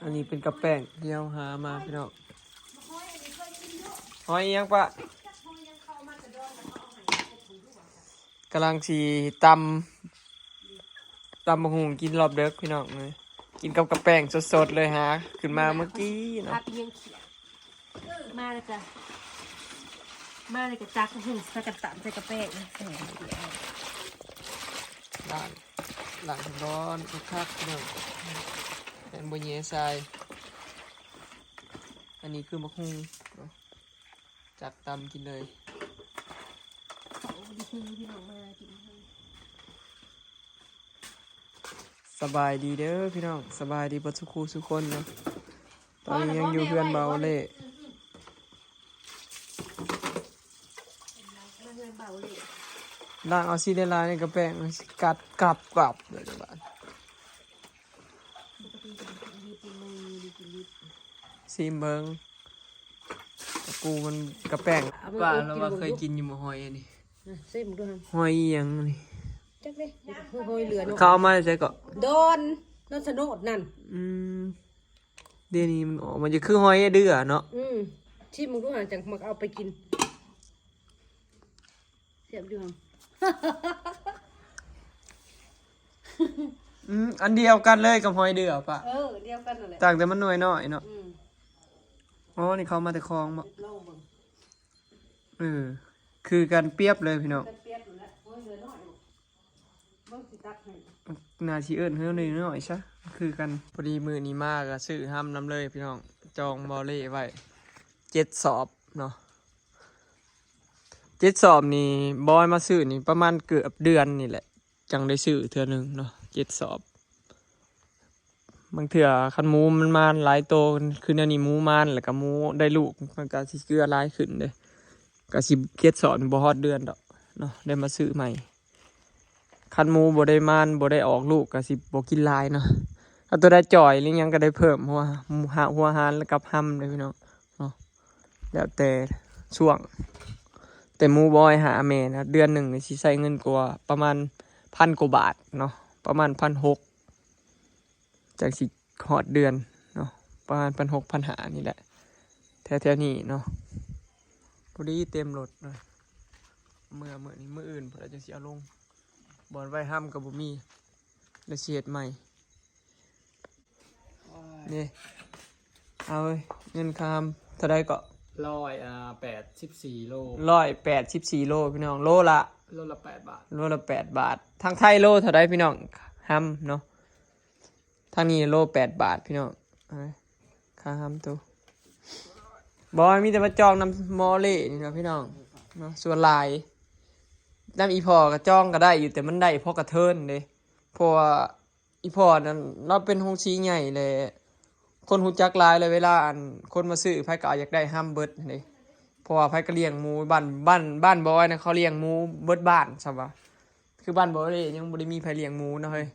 อันนี้เป็นกระแป้งที่เราหามาพี่น้องหอยยังปะกำลังสีตำมะฮุงกินรอบเด็กพี่น้องเลยกินกับกระแป้งสดๆเลยฮะขึ้นมาเมื่อกี้เนาะมาเลยจ้ะมาเลยกับจักรหุ่นใส่กระตันใส่กระแป้งหลังร้อนคักๆพี่น้องแอนโบเยซายอันนี้คือมะฮุงจักตำกินเลยสบายดีเด้อพี่น้องสบายดีปัจจุบันทุกคนเนาะตอนนี้ยังอยู่เพื่อนเบาเล่ล่างเอาซีเดลายในกระแป้งกัดกลับเลยจ้ะบ้านซีเบิงกูมันกระแป้งว่าเราว่าเคยกินอยู่หม้อหอยอันนี้เส้นด้วยหอยยังนี่จักเลยหอยเหลือเขาเอามาใช่ก็โดนสนุดนั่นเดี๋ยวนี้มันออกมันจะคือหอยเดือเนาะที่มึงรู้หาจังมาเอาไปกินเสียบอยู่อันเดียวกันเลยกับหอยเดือปะเดียวกันนั่นแหละต่างแต่มันหน่วยน้อยเนาะอ๋อนี่เขามาแต่คลองบ่คือกันเปรียบเลยพี่น้องนาทีเอิญเฮ้ยหน่อยใช่คือกันพอดีมือนี้มากอะซื้อห้ามน้ำเลยพี่น้องจองบอลเล่ไว้7 สอบเนาะ7 สอบนี่บอยมาซื้อนี่ประมาณเกือบเดือนนี่แหละจังได้ซื้อเทื่อนึงเนาะ7 สอบบางเถื่อคันหมูมันมาหลายโตคือแนวนี้หมูมันแล้วก็หมูได้ลูกมันก็สิเกลือหลายขึ้นเลยก็สิ7 สอบบ่ฮอดเดือนดอกเนาะได้มาซื้อใหม่คันหมูบ่ได้มานบ่ได้ออกลูกก็สิบ่กินหลายเนาะถ้าตัวได้จ่อยหรือยังก็ได้เพิ่มหัวอาหารแล้วกับห้ำเลยพี่น้องเนาะแล้วแต่ช่วงแต่หมูบอยหาแม่นะเดือนหนึ่งสิใช้เงินกว่าประมาณ1,000 กว่าบาทเนาะประมาณ1,600จากสิหอดเดือนเนาะประมาณ1,600 1,500นี่แหละแถวๆนี้เนาะพอดีเต็มรถเลยเมื่อนี้มื้ออื่นพอจะเสียลงบอลไว้ห้ามกับบุมีและเสียดใหม่นี่เอาเลยเงินคามเท่าไรก็184 โล184 โลพี่น้องโลละ8 บาทโลละ8 บาททางไทยโลเท่าไรพี่น้องห้ามเนาะทางนี้โล8 บาทพี่น้องค่าห้ามตัวบอยมีแต่มาจองน้ำมอเล่นี่นะพี่น้องเนาะส่วนลายน้ำอีพอก็จ้องก็ได้อยู่แต่มันได้พอกระเทินเลยเพราะว่าอีพอนั้นเราเป็นโฮงซีใหญ่เลยคนหูจักหลายเลยเวลาคนมาซื้อไผก็อยากได้ห้ามเบิดเลยเพราะว่าไผก็เลี้ยงหมูบ้านบอยนะเขาเลี้ยงหมูเบิดบ้านใช่ปะคือบ้านบอยเลยยังบ่ได้มีไผเลี้ยงหมูนะเฮ้ย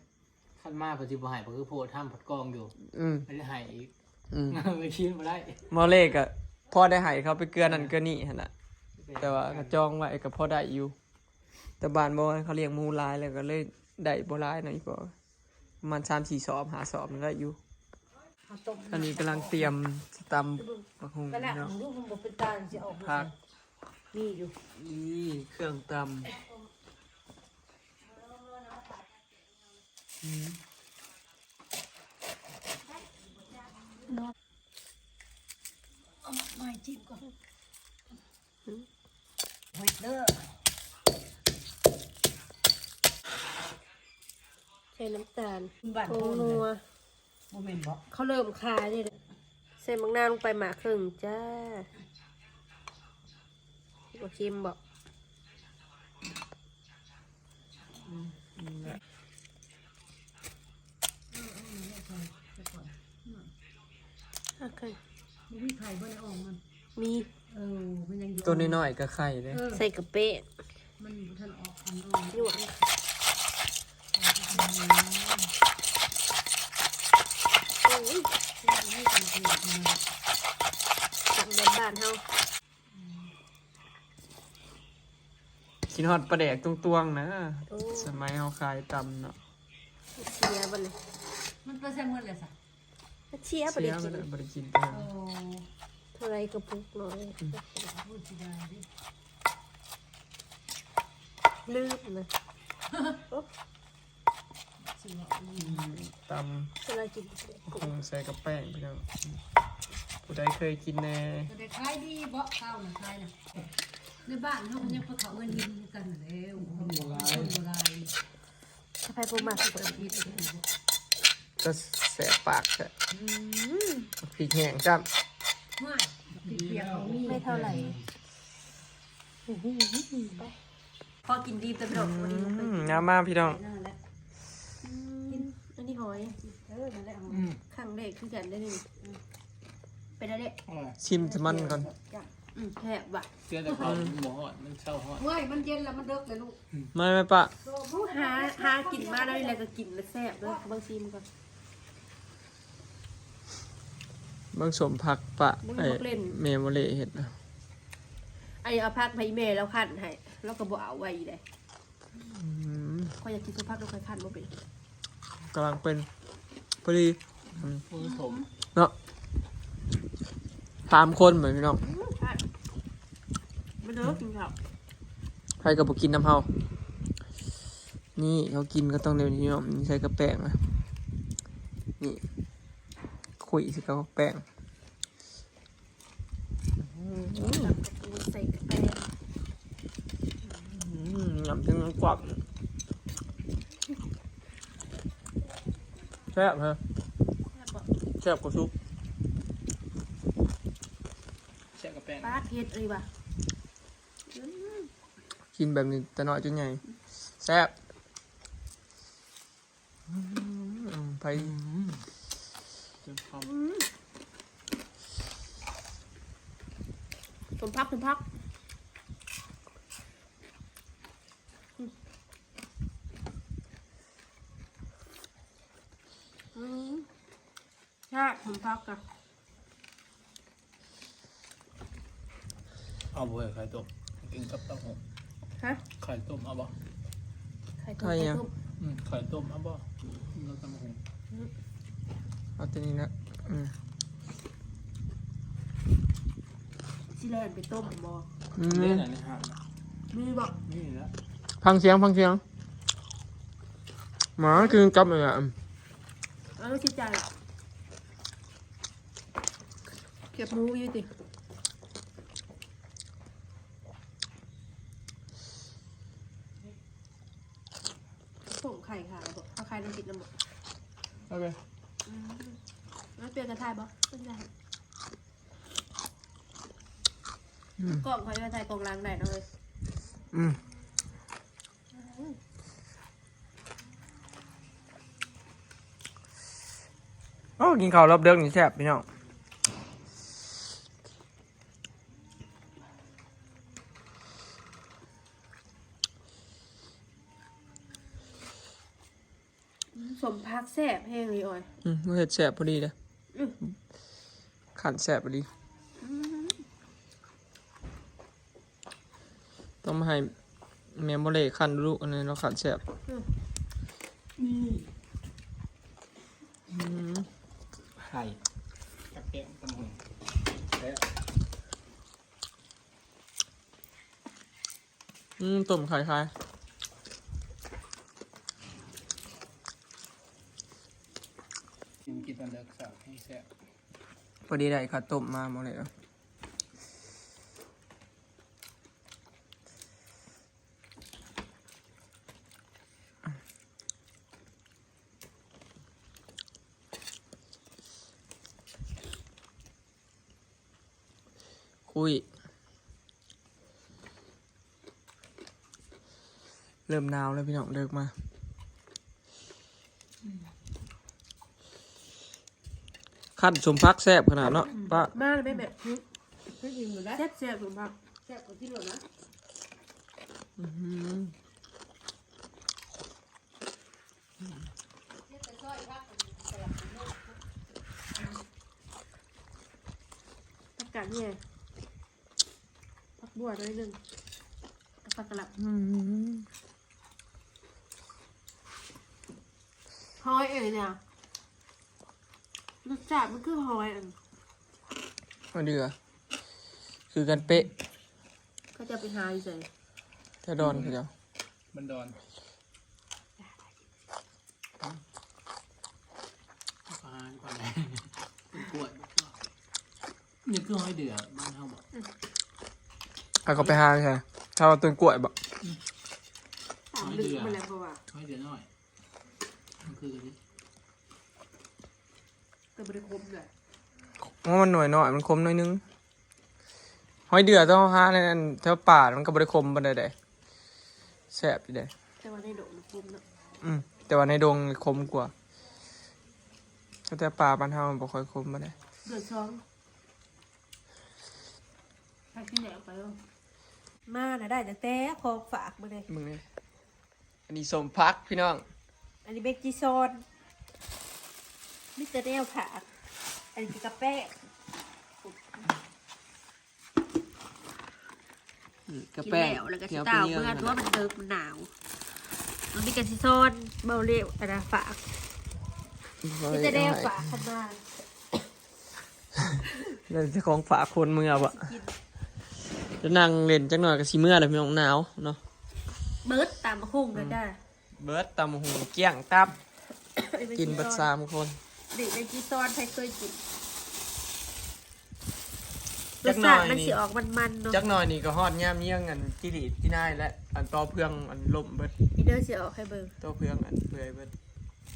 ขั้นมาปัจจุบันหายก็คือโพดทำผัดกองอยู่ไม่ได้หายอีกไม่ชินมาได้มอเล่ก็พอได้หายเขาไปเกลือนั่นเกลือนี่หั่นน่ะแต่ว่าก็จองไว้ก็พอได้อยู่แต่บ้านบอยเขาเลี้ยงหมูหลายแล้วก็เลยได้บ่หลายหน่อยพอประมาณ3-4 สอบ5 สอบมันได้อยู่อันนี้กำลังเตรียมตำบักหุ่งเนาะผักนี่อยู่นี่เครื่องตำไม่จิ้มก่อนหอยเด้อใส่น้ำตาลผงนัวเขาเริ่มคายเลยใส่มังนาวลงไปหมาครึ่งจ้าบอกชิมบอกโอเคมีไข่บ่ได้ออกมันมีมันยังตัวน้อยๆกับไข่เลยใส่กระเป๊ะมันทันออกหยวกตักเดินบ้านเฮากินฮอดปลาแดกตวงๆนะสมัยเฮาขายตำเนาะเสียบ่เลยมันเปอร์เซ็นต์หมดเลยสัก เชียบ เสี ริ ย กิ มัน น เลยบริกิน เท่าไรกระปุกน้อยลืมนะ ต เท่าไรกิน ำคงใส่กับแป้งพี่น้องผู้ใดเคยกินแน่ แต่ขายดีบ่ข้าวน่ะขายน่ะในบ้านเฮายังพอเขาเงินยินกันแล้วคนโบราณ ถ้าไปปูมาสุด ก็แสบปากแต่พริกแห้งจ้ ไม่เปียกเขามี ไม่เท่าไหร่พอกินดีแต่ไม่ดอกวันนี้ ำน้ำมาพี่น้อง นั่นแหละ อันนี้หอย นั่นแหละ ข้างเด็กคือกันได้นี่เป็นอะไร ชิมจะมันก่อน แหบว่ะ เสื้อแต่เขาหมอหอดมันเช่าหอด เมื่อยมันเย็นแล้วมันเดึกเลยลูก ไม่ปะ ผู้หากินมาแล้วนี่แหละก็กินแล้วแซ่บด้วยบางซีมก่อน บางสมผักปะไอเมโมเลเห็ดนะ ไอเอาพักไปเมย์แล้วขั้นให้แล้วก็บ่เอาไว้เลยพออยากกินสักพักก็ค่อยขั้นบ่เป็น กำลังเป็นพอดี ผู้สม เนาะ3 คนเหมือนพี่น้อง ไม่เลิกกินข้าว ใครกับกินน้ำเฮานี่เขากินก็ต้องเดี๋ยวนี้เนาะนี่ใส่กระแป้งนะนี่คุยสิกับแป้ง ใส่แป้ง ยำถึงกรอบแซ่บฮะแซ่บกว่าซุป แช่กับแป้ง ปลาเผ็ดเลยว่ะ กินแบบนี้แต่น้อยจนใหญ่แซ่บไป จนพร้อม สมพักใช่ผมพักกัน เอาบ่ไข่ต้มกินกับเต้าหู้ ฮะ ไข่ต้มเอาบ่ ไข่ต้ม ไข่ต้มเอาบ่แล้วเต้าหู้ เอาตัวนี้นะ ชิแลนไปต้มบอ เล่นอันนี้ฮะ มีบอก นี่แหละ ฟังเสียงหมากินกับอะไรอ่ะ เอาลูกชิ้นใจเก็บหมูอยู่ติส่งไข่ค่ะบอกเอาไข่ลงติดน้ำหมด โอเค แล้วเปลี่ยนกระทายบอกไม่ได้กล่องไข่กระทายกล่องล้างได้เนาะเลย โอ้กินข้าวรอบเดิมนี่แซ่บพี่น้องสมพักแซ่บแห้งเลยอ่อย เห็ดแซ่บพอดีเลยขันแซ่บพอดีต้องมาให้เมมโมเลขันดูอันนี้เราขันแซ่บ ไข่กับแป้งเต้าหู้แล้ว ต้มไข่คาย กินตอนเลิกสาวให้แซ่บ พอดีได้ข้าวต้มมาหมดเลยคุยเริ่มหนาวแล้วพี่น้องเลิกมาขั้นสมพักแซ่บขนาดเนาะป้า มาเลยแม่แบบ ก็ยิงหมดแล้ว แซ่บแซ่บสมพัก แซ่บกว่าที่เหลือนะ ผักกาดเนี่ยผักบัวน้อยหนึ่งผักกระหล่ำหอยเอ๋ยเนี่ย รสชาติมันคือหอยอัน มาเดือคือกันเป๊ะ ก็จะไปหาอยู่ใส่ ถ้าดอนเขาเจ้า บันดอนปลาก่อนเลยเป็นกล้วยนี่คือหอยเดือบ้านเฮาบอก เอาเขาไปหาใช่ถ้าเราต้นกล้วยบ่ ถามลึกมาแล้วเพราะว่า หอยเดือน้อยมันคือกันนี่ แต่บริคมเลย เพราะมันหน่อยหน่อยมันคมหน่อยนึงหอยเดือต้องหาในนั้นแถวป่ามันก็บริคมบันไดใดแซ่บอยู่เด้ แต่ว่าในโดมันคมเนาะ แต่ว่าในดงคมกว่าแต่ป่าบ้านเฮามันบ่ค่อยคมบันได เดือดช้องไปที่ไหนไปบ้างมาน่ะได้จากแต่ของฝากมาเลย มึงนี่อันนี้สมพักพี่น้อง อันนี้เบกจีโซนมิสเตอร์เนลผักอันนี้คือกาแฟ กระ กิน แป้ง แล้วแล้วก็ชิเต้าเมื่อทั่วมันเดิมมันหนาวอันนี้กาซิโซนเบลเล่อันนั้นฝากมิสเตอร์เนลฝากขนาด แล้วจะของฝากคนเมื่อบ่ กิน จะนั่งเล่นจักหน่อยก็สิเมื่อแล้วพี่น้องหนาวเนาะ เบิร์ดตามหุ่งเลยได้ เบิร์ดตำหูเกี้ยงตับกินเบัด3คน เด็กในจีซอนใครเคยกินร จั ส กหน่ ชา อย ติมัน นี่ สิออกมันๆเนาะ จักหน่อยนี่ก็ฮอดย่ามเยี่ยงอันที่ดีที่นายและอันต่อเพื่องอันล่มเบิด อีเดอร์สิออกให้เบิ่ง ต่อเพื่องอันเปื่อยเบิด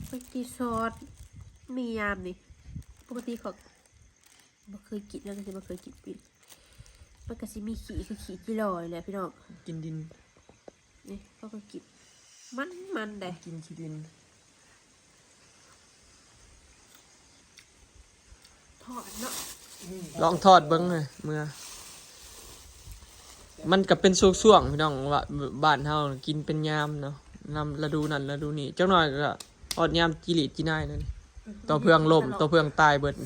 เบกจีซอนมียามนี่ปกติเขาบ่เคยกินแล้วก็สิบ่เคยกินปิ่นมันก็สิมีขี้คือขี้จิลอยแหละพี่น้อง กินดิน นี่เขาก็กินมันได้ กินขี้ดิน ทอดเนาะ ลองทอดเบิ้งเลยเมื่อ มันก็เป็นช่วงๆพี่น้องว่าบ้านเฮากินเป็นยามเนาะนำฤดูนั้นฤดูนี้จักหน่อยก็ฮอดยามจิริจินายนั่นต่อเพื่องล่มต่อเพื่องตายเบิด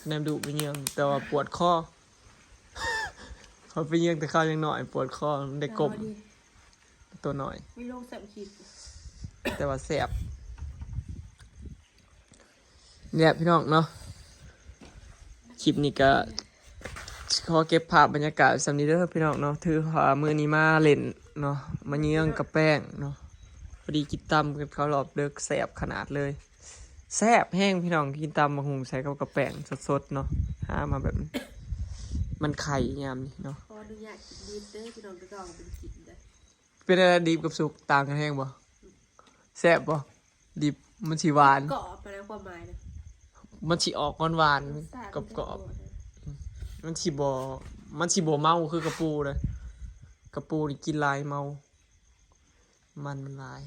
แนมดุไปเยี่ยงแต่ว่าปวดคอ เขาไปเยี่ยงแต่ข้าวยังหน่อยปวดคอมันได้กลมตัวหน่อย มีโรคแสบคิด แต่ว่าแสบเนี่ยพี่น้องเนาะคลิปนี้ก็ขอเก็บภาพบรรยากาศสำนี้เด้อพี่น้องเนาะถือว่ามือนี้มาเล่นเนาะมาเยี่ยงกับแป้งเนาะพอดีกินตำกับข้าวหลอบเลิกแสบขนาดเลยแสบแห้งพี่น้องกินตำมะฮุงใส่กับแป้งสดๆเนาะหามาแบบนี้มันไข่ยามนี่เนาะ ขออนุญาตกินดีเด้อพี่น้องจะต้องเป็นกินได้ เป็นอะไรดิบกับสุกต่างกันแห้งบ่แสบบ่ดิบมันสิหวาน กรอบไปแล้วความหมายนะ มันสิออกหวานๆกรอบๆมันสิบ่เมาคือกระปูเลยกระปูนี่กินหลายเมามันลาย